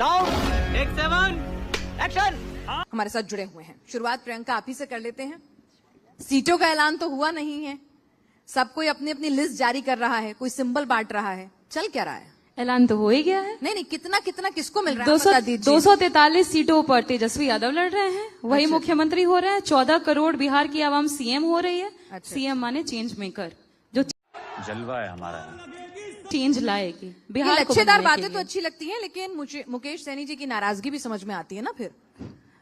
Sound take 7 action. हमारे साथ जुड़े हुए हैं। शुरुआत प्रियंका आप ही से कर लेते हैं। सीटों का ऐलान तो हुआ नहीं है, सब कोई अपनी अपनी लिस्ट जारी कर रहा है, कोई सिंबल बांट रहा है, चल क्या रहा है? ऐलान तो हो ही गया है। नहीं कितना कितना किसको मिल रहा है? 243 सीटों पर तेजस्वी यादव लड़ रहे हैं, वही मुख्यमंत्री हो रहे हैं। 14 करोड़ बिहार की आवाम सीएम हो रही है। सीएम माने चेंज मेकर, जो जलवा है हमारा, चेंज लाएगी बिहार को। लच्छेदार बातें तो अच्छी लगती हैं, लेकिन मुझे मुकेश सैनी जी की नाराजगी भी समझ में आती है ना। फिर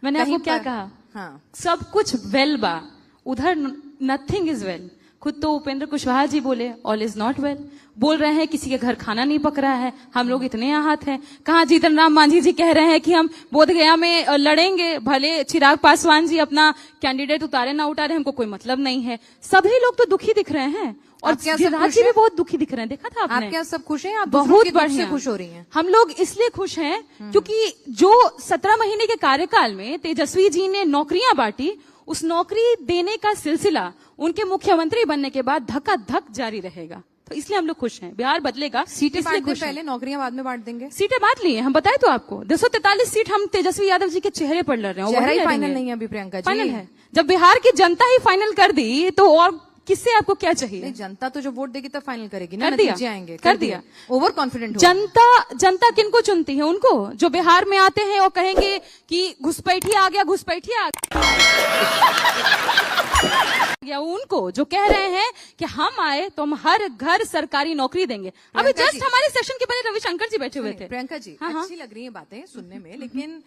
मैंने आपको क्या कहा? हाँ, सब कुछ वेल बा, उधर नथिंग इज वेल। खुद तो उपेंद्र कुशवाहा जी बोले ऑल इज नॉट वेल। बोल रहे हैं किसी के घर खाना नहीं पक रहा है, हम लोग इतने आहत हैं। कहाँ जीतन राम मांझी जी कह रहे हैं कि हम बोधगया में लड़ेंगे, भले चिराग पासवान जी अपना कैंडिडेट उतारे ना उतारे, हमको कोई मतलब नहीं है। सभी लोग तो दुखी दिख रहे हैं, और गिरिराज जी भी बहुत दुखी दिख रहे हैं। देखा था आपने? आप क्या सब खुश हैं? आप बहुत बढ़िया खुश हो रही हैं? हम लोग इसलिए खुश हैं क्योंकि जो 17 महीने के कार्यकाल में तेजस्वी जी ने नौकरियां बांटी, उस नौकरी देने का सिलसिला उनके मुख्यमंत्री बनने के बाद धक्का धक जारी रहेगा। तो इसलिए हम लोग खुश हैं। बिहार बदलेगा। सीटें बांटने पहले, नौकरियां बाद में बांट देंगे। सीटें बांट ली हैं, हम बताए तो आपको। 243 सीट हम तेजस्वी यादव जी के चेहरे पर लड़ रहे हैं। चेहरा ही फाइनल नहीं है अभी प्रियंका जी। फाइनल है। जब बिहार की जनता ही फाइनल कर दी तो और किससे आपको क्या चाहिए? नहीं, जनता तो जो वोट देगी तब फाइनल करेगी ना। कर दिया, आएंगे। कर दिया। ओवर कॉन्फिडेंट जनता किनको चुनती है? उनको जो बिहार में आते हैं और कहेंगे कि घुसपैठी आ गया, घुसपैठी आ गया। उनको जो कह रहे हैं कि हम आए तो हम हर घर सरकारी नौकरी देंगे। अभी जस्ट हमारे सेशन के पहले रविशंकर जी बैठे हुए थे। प्रियंका जी, अच्छी लग रही है बातें सुनने में, लेकिन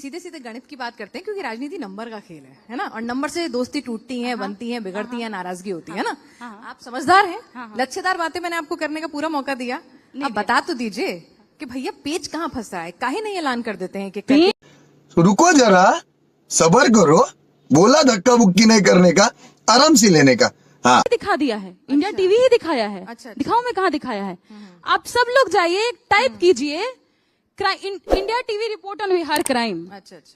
सीधे सीधे गणित की बात करते हैं, क्योंकि राजनीति नंबर का खेल है ना। और नंबर से दोस्ती टूटती है, बनती है, बिगड़ती है, नाराजगी होती है ना। आप समझदार हैं। लच्छेदार बातें मैंने आपको करने का पूरा मौका दिया। अब बता तो दीजिए कि भैया पेच कहाँ फंसा है, काहे नहीं ऐलान कर देते हैं कि रुको जरा, सबर करो, बोला धक्का बुक्की नहीं करने का, आराम से लेने का। हाँ, दिखा दिया है। इंडिया टीवी ही दिखाया है। दिखाओ मैं कहाँ दिखाया है। आप सब लोग जाइए, टाइप कीजिए India TV report on Bihar crime.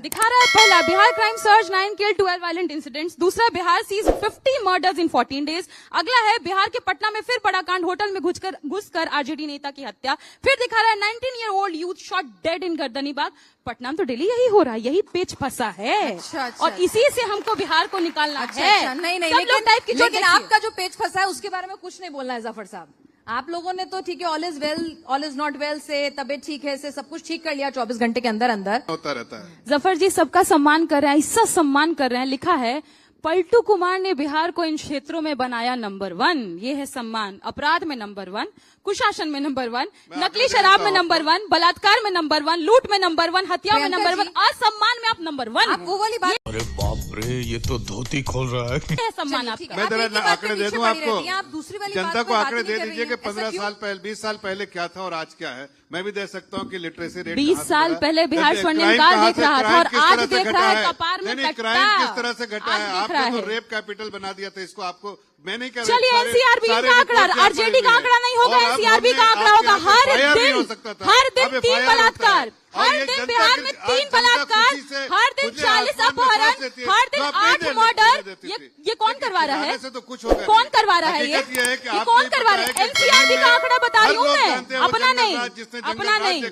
दिखा रहा है पहला, बिहार क्राइम सर्ज 9 किल 12 वायलेंट इंसिडेंट्स। दूसरा, बिहार सीज 50 मर्डर्स इन 14 डेज। अगला है बिहार के पटना में फिर बड़ा कांड, होटल में घुसकर आरजेडी नेता की हत्या। फिर दिखा रहा है 19 year old youth shot dead in Gardanibagh. Patna में तो डेली यही हो रहा है, यही पेच फंसा है। और इसी से हमको बिहार को निकालना है। नहीं, लेकिन आपका जो पेच फंसा है उसके बारे में कुछ नहीं बोलना है जफर साहब। आप लोगों ने तो ठीक है, all is well, all is not well से, तबीयत ठीक है से सब कुछ ठीक कर लिया 24 घंटे के अंदर अंदर। होता रहता है। जफर जी सबका सम्मान कर रहे हैं, इसका सम्मान कर रहे हैं। लिखा है पलटू कुमार ने बिहार को इन क्षेत्रों में बनाया नंबर 1। ये है सम्मान। अपराध में नंबर 1, कुशासन में नंबर 1, नकली शराब में नंबर 1, बलात्कार में नंबर 1, लूट में नंबर 1, हत्या में नंबर 1, असम्मान में आप नंबर 1। आप वो वाली बात, अरे बाप रे, ये तो धोती खोल रहा है। सम्मान आपका। मैं जरा आंकड़े दे दूं आपको। आप दूसरी वाली जनता को आंकड़े दे दीजिए कि 15 साल पहले, 20 साल पहले क्या था और आज क्या है। मैं भी दे सकता हूँ कि लिटरेसी रेट 20 साल पहले बिहार स्वर्णिम काल देख रहा था और आज देख रहा है कपार में कट्टा। क्राइम किस तरह से घटा है? आपने तो रेप कैपिटल बना दिया था इसको। आपको मैं नहीं कह रहा। चलिए एनसीआरबी का आंकड़ा, आरजेडी का आंकड़ा नहीं होगा, एनसीआरबी का आंकड़ा होगा। हर दिन 3 बलात्कार, हर दिन बिहार में 3 बलात्कार, हर दिन 40 अपहरण, हर दिन 8 मर्डर। ये कौन करवा रहा है? कौन करवा रहा है? ये कौन करवा रहा है? एनसीआरबी का आंकड़ा बता रही हूँ मैं, अपना नहीं, अपना नहीं।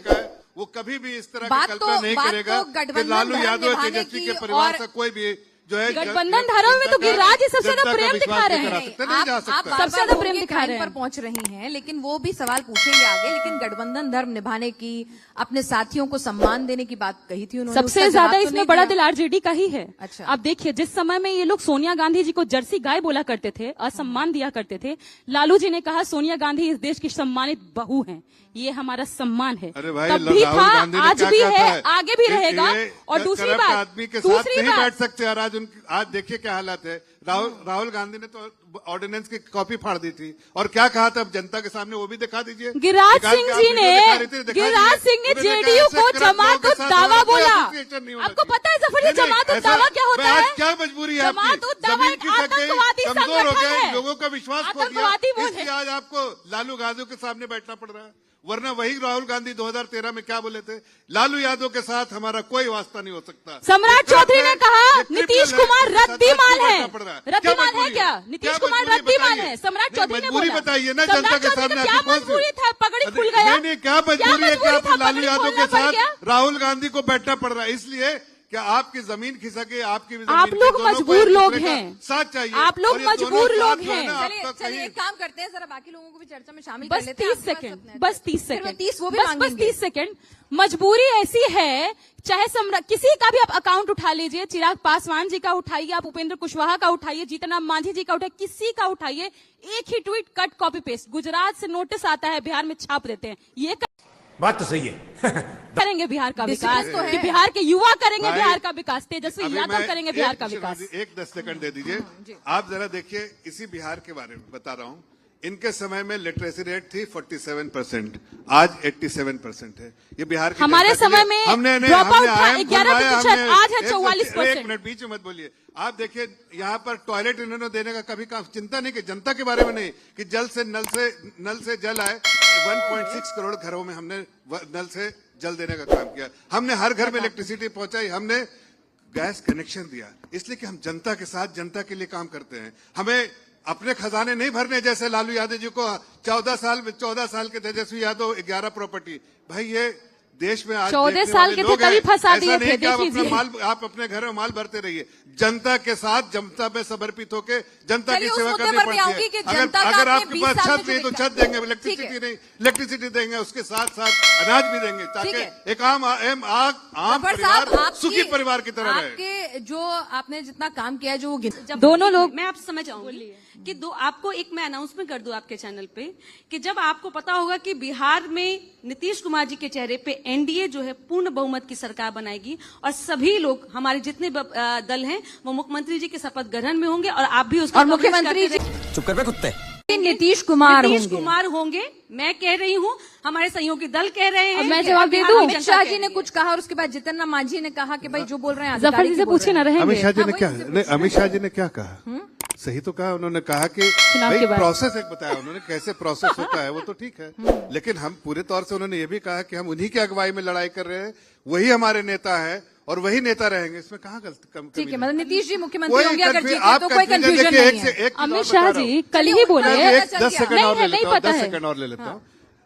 वो कभी भी इस तरह की कल्पना नहीं करेगा कि लालू यादव, तेजस्वी के परिवार से कोई भी जो है गठबंधन धाराओं में तो गिरिराज जी सबसे ज्यादा प्रेम दिखा रहे हैं। आप सबसे ज्यादा प्रेम दिखा रहे हैं पर पहुंच रही हैं, लेकिन वो भी सवाल पूछेंगे आगे। लेकिन गठबंधन धर्म निभाने की, अपने साथियों को सम्मान देने की बात कही थी उन्होंने। सबसे ज्यादा इसमें बड़ा दिल आरजेडी का ही है। अच्छा, आप देखिए, जिस समय में ये लोग सोनिया गांधी जी को जर्सी गाय बोला करते थे, असम्मान दिया करते थे, लालू जी ने कहा सोनिया गांधी इस देश की सम्मानित बहू हैं, ये हमारा सम्मान है। तब भी था, आज भी है, आगे भी रहेगा। और दूसरी बात, आदमी के साथ नहीं बैठ सकते। आज देखिए क्या हालत है। राहुल गांधी ने तो ऑर्डिनेंस की कॉपी फाड़ दी थी और क्या कहा था जनता के सामने, वो भी दिखा दीजिए। गिरिराज सिंह ने जेडीयू को जमात दावा बोला। आपको पता है जफर जी, जमात उद दावा क्या होता है? क्या मजबूरी है आपकी? जमात उद दावा जमीन एक खिसक गई, आतंकवादी कमजोर हो संगठन गए, है। लोगों का विश्वास खो गया, आतंकवादी बोल है। इसलिए आज आपको लालू यादव के सामने बैठना पड़ रहा है। वरना वही राहुल गांधी 2013 में क्या बोले थे, लालू यादव के साथ हमारा कोई वास्ता नहीं हो सकता। सम्राट चौधरी ने कहा ये क्रिमिनल नीतीश है, कुमार इसके साथ रद्दीमाल है। बैठना पड़ रहा है। रद्दीमाल है मजबूरी क्या? नीतीश कुमार मजबूरी रद्दीमाल बताइए? है, सम्राट नहीं, चौधरी ने मजबूरी बोला। बताइए ना सम्राट जनता के चौधरी सामने को क्या आपकी कौन सी- मजबूरी था? पगड़ी खुल गया। नहीं, क्या मजबूरी है कि मजबूरी आप था? लालू पगड़ी यादव खोलना के पड़ साथ गया? राहुल गांधी को बैठना पड़ रहा है, इसलिए क्या आपकी जमीन खिसके, आपकी भी जमीन आप लोग दोनों को मजबूर एक लोग दूसरे का हैं। साथ चाहिए। आप लोग और ये दोनों मजबूर साथ लोग जो है हैं। ना, चलिए आपका चलिए कहीं- एक काम करते हैं, जरा बाकी लोगों को भी चर्चा में शामिल बस कर लेते हैं। 30 आपके पास सेकंड, अपने- बस 30 फिर वो सेकंड, 30 वो भी बस मांगेंगे। 30 सेकंड। मजबूरी ऐसी है, चाहे किसी का भी आप अकाउंट उठा लीजिए, चिराग पासवान जी का उठाइए, आप उपेंद्र कुशवाहा का उठाइए, जीतन मांझी जी का उठाइए, किसी का उठाइए, एक ही tweet cut copy paste. Gujarat से नोटिस आता है, बिहार में छाप देते हैं। ये बात तो सही है। करेंगे बिहार का विकास, तो है। कि बिहार के युवा करेंगे भाई, बिहार का विकास, तेजस्वी अभी यादव मैं करेंगे बिहार का एक- विकास। एक 10 सेकंड दे दीजिए। आप जरा देखिए, इसी बिहार के बारे में बता रहा हूं। इनके समय में लिटरेसी रेट थी 47%, आज 87% है। ये बिहार की हमारे जनता के समय लिए- में हमने drop out था आयाम 11%, खुलवाया, आज है हमने- 44%। एक मिनट बीच में मत बोलिए। आप देखिए, यहाँ पर टॉयलेट इन्होंने देने का कभी काम चिंता नहीं की, जनता के बारे में नहीं, कि जल से नल से जल आए। 1.6 करोड़ घरों में हमने नल से जल देने का काम किया। हमने हर घर में इलेक्ट्रिसिटी पहुंचाई, हमने गैस कनेक्शन दिया, इसलिए कि हम जनता के साथ, जनता के लिए काम करते हैं। हमें अपने खजाने नहीं भरने, जैसे लालू यादव जी को 14 साल के तेजस्वी यादव 11 प्रॉपर्टी। भाई ये देश में आज 14 देखने साल वाले के थे लोग तभी हैं। फंसा ऐसा दिए नहीं थे, कि आप देख अपने लीजिए। माल, आप अपने घर में माल भरते रहिए, जनता के साथ, जनता में समर्पित होके जनता की चलिए, उस सेवा मुद्दे करनी पर मैं पड़ती आऊंगी कि है। जनता का अगर आपने आपके 20 पास साल में छत जो नहीं तो देखा। छत देंगे, ठीक है। इलेक्ट्रिसिटी देंगे, उसके साथ साथ अनाज भी देंगे, ठीक ताकि है। एक आम जफर साहब, परिवार आपकी- सुखी परिवार की तरह रहे। आपके जो आपने जितना काम किया है, जो वो जब दोनों लोग- मैं आपसे समझ आऊंगी कि आपको एक मैं अनाउंसमेंट कर दूं आपके चैनल पे, कि जब आपको पता होगा कि बिहार में नीतीश कुमार जी के चेहरे पे एनडीए जो है पूर्ण बहुमत की सरकार बनाएगी और सभी लोग, हमारे जितने दल हैं, वो मुख्यमंत्री जी के शपथ ग्रहण में होंगे और आप भी उसका और coverage मुख्यमंत्री करते जी रहे। चुप कर बे कुत्ते। नीतीश कुमार होंगे। मैं कह रही हूँ, हमारे सहयोगी दल कह रहे हैं। अब मैं कि जवाब दे बिहार दूं? में अमित जनता शाह कह जी ने रही है। कुछ कहा और उसके बाद जीतन राम मांझी ने कहा कि भाई जो बोल रहे हैं जफर अधिकारी जी की से बोल पूछिए रहे ना, हैं। रहेंगे? अमित शाह जी ने हाँ, क्या, वही से नहीं, अमित शाह जी ने क्या कहा? सही तो कहा उन्होंने, कहा कि चुनाव भाई के बाद। प्रोसेस एक बताया उन्होंने, कैसे प्रोसेस होता है, वो तो ठीक है, लेकिन हम पूरे तौर से उन्होंने ये भी कहा कि हम उन्हीं की अगुवाई में लड़ाई कर रहे हैं, वही हमारे नेता है और वही नेता रहेंगे, इसमें कहाँ गलती? ठीक है, मतलब नीतीश जी मुख्यमंत्री होंगे अगर जीते तो कोई कंफ्यूजन देखिए, नहीं एक से है। एक चीज और अमित बता शाह रहा हूं। जी कल ही बोले, चलिए, एक 10 सेकंड और ले नहीं लेता हूं, पता 10 है। सेकंड और ले लेता हूं।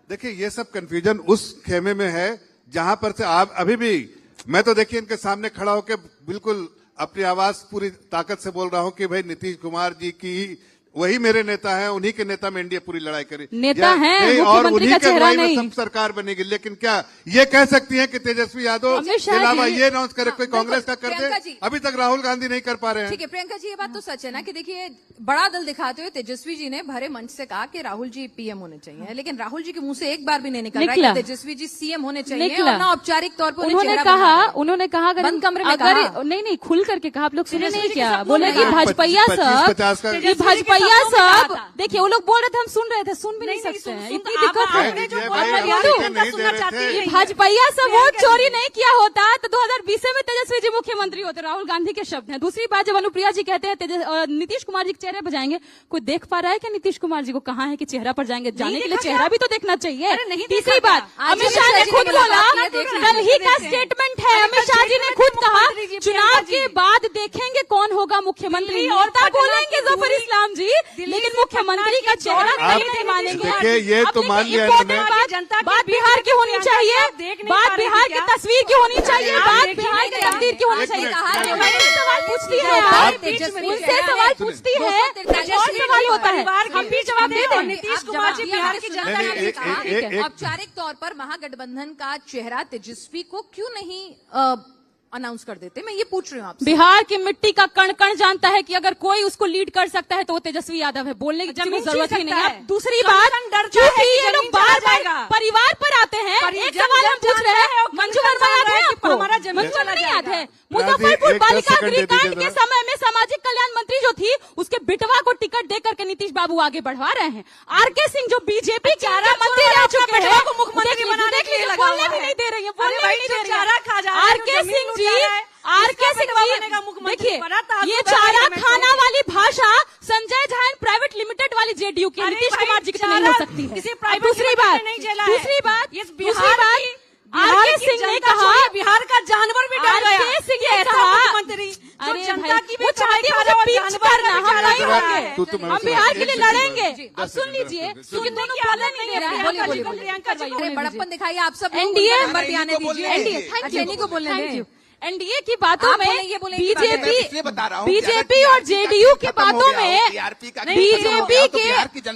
देखिए, ये सब कंफ्यूजन उस खेमे में है जहां पर से आप अभी भी, मैं तो देखिए इनके सामने खड़ा होकर बिल्कुल अपनी आवाज पूरी ताकत से बोल रहा हूं कि भाई नीतीश कुमार जी की वही मेरे नेता है, उन्हीं के नेता में एनडीए पूरी लड़ाई करी नेता हैं, और मुख्यमंत्री उन्हीं का के चेहरा अगुवाई में नहीं। सब सरकार बनेगी। लेकिन क्या ये कह सकती हैं कि तेजस्वी यादव अमित के शाह अलावा जी- ये अनाउंस करे कोई बिल्कुल, कांग्रेस का कर प्रियंका दे? जी। अभी तक राहुल गांधी नहीं कर पा रहे हैं। ठीक है प्रियंका जी, ये बात तो सच है ना कि देखिए, बड़ा दल दिखाते हुए तेजस्वी जी ने भरे मंच से कहा कि राहुल जी पीएम होने चाहिए, लेकिन राहुल जी के मुंह से एक बार भी नहीं निकल रहा है निकला। कि तेजस्वी जी सीएम होने चाहिए निकला। और ना औपचारिक तौर पर उन्होंने चेहरा कहा, बना रहे हैं। उन्होंने कहा अगर बंद कमरे में अगर कहा। नहीं खुल करके कहा, आप लोग सुने तेजस्वी नहीं जी के क्या? सपनों बोले में कि कहा। भाजपैया 25-50 का- सब, ये भाजपैया सब, देखिए वो लोग बोल रहे थे, हम सुन रहे थे, सुन भी नहीं नहीं, सकते हैं, सुन- इतनी आप- दिक्कत है। आपने जो ये बोला, भाई, मैं आप बोलूं, नहीं उनका दे सुनना रहे चाहती थे। नहीं। भाजपैया सब वोट चोरी नहीं किया होता तो 2020 में तेजस्वी जी मुख्यमंत्री होते। राहुल गांधी के शब्द हैं। दूसरी बात, जब अनुप्रिया जी कहते हैं नीतीश कुमार जी के चेहरे पर जाएंगे, कोई देख पा रहा है क्या नीतीश कुमार जी को कहाँ है कि चेहरा पर जाएंगे? जाने के लिए देखा चेहरा क्या? भी तो देखना चाहिए। अरे नहीं तीसरी देखा बात, क्या? अमित शाह ने खुद बोला, कल ही का स्टेटमेंट है, अमित शाह जी ने खुद कहा चुनाव के बाद देखेंगे कौन होगा मुख्यमंत्री। और तब बोलेंगे जफर इस्लाम जी, लेकिन मुख्यमंत्री का चेहरा कहीं नहीं मानेंगे। देखिए, ये तो मान लिया इम्पोर्टेंट इन्होंने। बात बिहार की होनी चाहिए, बात बिहार की तस्वीर की होनी चाहिए, बात बिहार की तकदीर की होनी एक चाहिए। मिनट, कहा एक है, मिनट। उनसे सवाल पूछती है आप आप, तेजस्वी उनसे कह सवाल रहे पूछती है, 243 और सवाल होता है, हम भी जवाब दे और दें। नीतीश कुमार जी बिहार की जनता नहीं, ने एक- कहा एक- एक- औपचारिक तौर पर महागठबंधन का चेहरा तेजस्वी को क्यों नहीं अनाउंस कर देते? मैं ये पूछ रही हूँ आपसे। बिहार की मिट्टी का कण कण जानता है कि अगर कोई उसको लीड कर सकता है तो वो तेजस्वी यादव है। बोलने की जमीन जरूरत ही छीन नहीं सकता है। है। दूसरी कण बात, कण डरता क्योंकि है कि ये लोग जमीन बार चला बार जाएगा। परिवार पर आते हैं, एक सवाल हम पूछ रहे हैं, मंजू वर्मा याद है आपको? हमारा जमीन मंजू चला नहीं याद जाएगा। है? मुजफ्फरपुर एक 10 बालिका सेकंड दे गृह कांड दीजिए के जरा। समय में सामाजिक कल्याण मंत्री जो थी, उसके बिटवा को टिकट दे करके नीतीश बाबू आगे बढ़वा रहे हैं। आरके सिंह जो बीजेपी के मंत्री रह चुके हैं, बेटवा को मुख्यमंत्री देख लीजिए, बनाने देख के लिए लीजिए, लगा बोलने हुआ भी है। नहीं दे रही है, अरे बोलने भाई, भी नहीं जो दे रही चारा खा जा रहा है, जो आरके जमीन सिंह लूट जी, जा रहा है, आरके सिंह जी, देखिए ये चारा खाना वाली भाषा Sanjay Jha and private limited वाली जेडीयू की नीतीश कुमार जी की तो नहीं हो सकती है। दूसरी बात आरके सिंह ने कहा बिहार का जानवर भी डर गया। आरके सिंह ने कहा मुख्यमंत्री जो अरे जनता भाई, की वो चाहती है मुझे पिंच करना, हम नहीं होंगे, हम बिहार के लिए लड़ेंगे। अब सुन लीजिए, क्योंकि दोनों बोलने नहीं दे रहे हैं। बोलिए प्रियंका जी अरे बड़प्पन दिखाइए आप सब। एनडीए नंबर भी आने दीजिए। एनडीए थैंक यू, इन्हीं को बोलने दें। एनडीए की बातों आप में बोलें, ये बोलें, ये बात बीजेपी और जेडीयू की बातों में बीजेपी के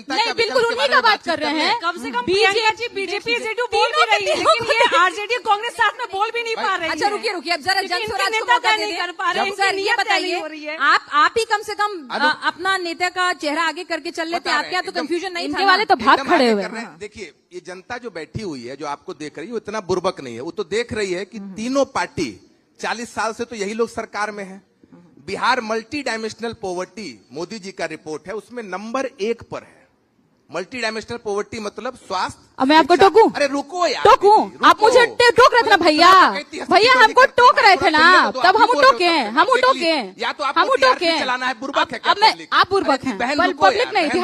नहीं, बिल्कुल उन्हीं का बात कर रहे हैं। कम से कम बीजेपी जेडीयू बोल भी रही है, लेकिन ये आरजेडी कांग्रेस साथ में बोल भी नहीं पा रही है। अच्छा रुकिए अब जरा क्योंकि जनस्वराज इनके को नेता मौका नहीं दे कर पा रहे हैं, दें। सर इनकी ये नियत तय नहीं हो बताइए, रही है। आप ही कम से कम अपना नेता का चेहरा आगे करके चल लेते, आपके यहाँ तो कंफ्यूजन नहीं था इनके वाले तो भाग खड़े हुए हैं। देखिए ये जनता जो बैठी हुई है, जो आपको देख रही है, वो इतना बुर्बक नहीं है। वो तो देख रही है कि तीनों पार्टी 40 साल से तो यही लोग सरकार में है। Bihar multi dimensional poverty, Modi ji का रिपोर्ट है, उसमें नंबर 1 पर है। मल्टी डायमेंशनल पॉवर्टी मतलब स्वास्थ्य। अब मैं आपको शिक्षा- टोकूं? अरे रुको यार, टोकूं? रुको। आप मुझे टोक रहे थे ना भैया, भैया हमको टोक रहे थे ना, तब हम टोके, हम टोके, या तो हम आपको टोके। TRP चलाना है, बुर्बक है क्या अब मैं, पब्लिक? आप बुर्बक अरे हैं, बहन रुको पब्लिक यार, नहीं, बहन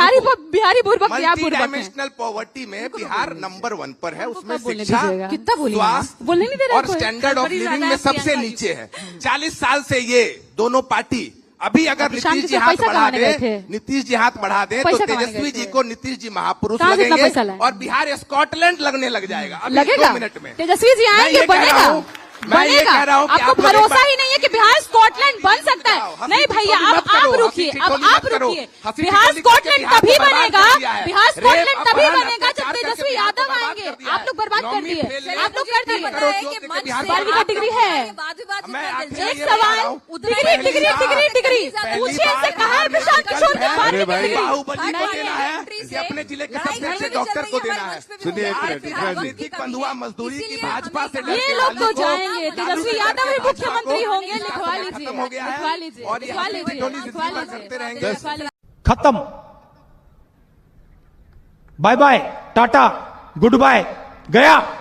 बिहारी बुर्बक नहीं, आप मल्टी बुर्बक हैं। डायमेंशनल पॉवर्टी में बिहार नंबर 1 पर है। उसमें कब बोलने शिक्षा, दीजिएगा? कितना बोलिए? स्वास्थ्य बोलने नहीं दे रहे और कोई। स्टैंडर्ड ऑफ बड़ी लिविंग ज्यादा में सबसे प्रियंका जी। नीचे है। 40 साल से ये दोनों पार्टी, अभी अगर प्रशांत नीतीश जी जी हाथ पैसा बढ़ा कमाने दे, गए थे। नीतीश जी हाथ बढ़ा दे तो पैसा कमाने तेजस्वी गए जी थे। को नीतीश जी महापुरुष कहाँ से इतना लगेंगे पैसा लाए? और बिहार स्कॉटलैंड लगने लग जाएगा अभी लगेगा 2 मिनट में। तेजस्वी जी मैं आएंगे, ये कह रहा बनेगा, हूं, मैं ये बनेगा। कह रहा हूं कि आपको आप लोग एक भरोसा बार- ही नहीं है कि बिहार स्कॉटलैंड बन सकता है? हंसी नहीं भैया, ठिठोली अब मत करो, आप रुकिए, हंसी अब ठिठोली आप मत करो। रुकिए। हंसी बिहार ठिठोली स्कॉटलैंड करके तभी बिहार को बनेगा, बर्बाद कर दिया है। बिहार रेप, स्कॉटलैंड तभी अपहरण, बनेगा जब अत्याचार तेजस्वी करके यादव बिहार को आएंगे। बर्बाद कर दिया आप लोग बर्बाद कर नौवीं दिए, फेल है। आप लोग कर दिए। करो, जो कि बिहार को बालिका डिग्री है। मैं आखिर एक ये बता सवाल, रहा हूं, डिग्री डिग्री डिग्री डिग्री पूछिए इनसे, कहा है प्रशांत किशोर ने अरे भाई, बाहुबली को देना है कि अपने जिले के सबसे अच्छे डॉक्टर को देना है। सुनिए एक बिहार मिनट, की इकराम जी। राजनीतिक बंधुआ मजदूरी की भाजपा से डर ये के लोग तो लालू को- जाएंगे, तेजस्वी यादव भी मुख्यमंत्री होंगे, लिखवा लीजिए, खत्म हो गया है। लिखवा लीजिए, और ये लिखवा हंसी लीजिए, ठिठोली लिखवा जिंदगी भर लीजिए, करते रहेंगे। लिखवा लीजिए। खत्म। Bye bye, tata, goodbye, गया।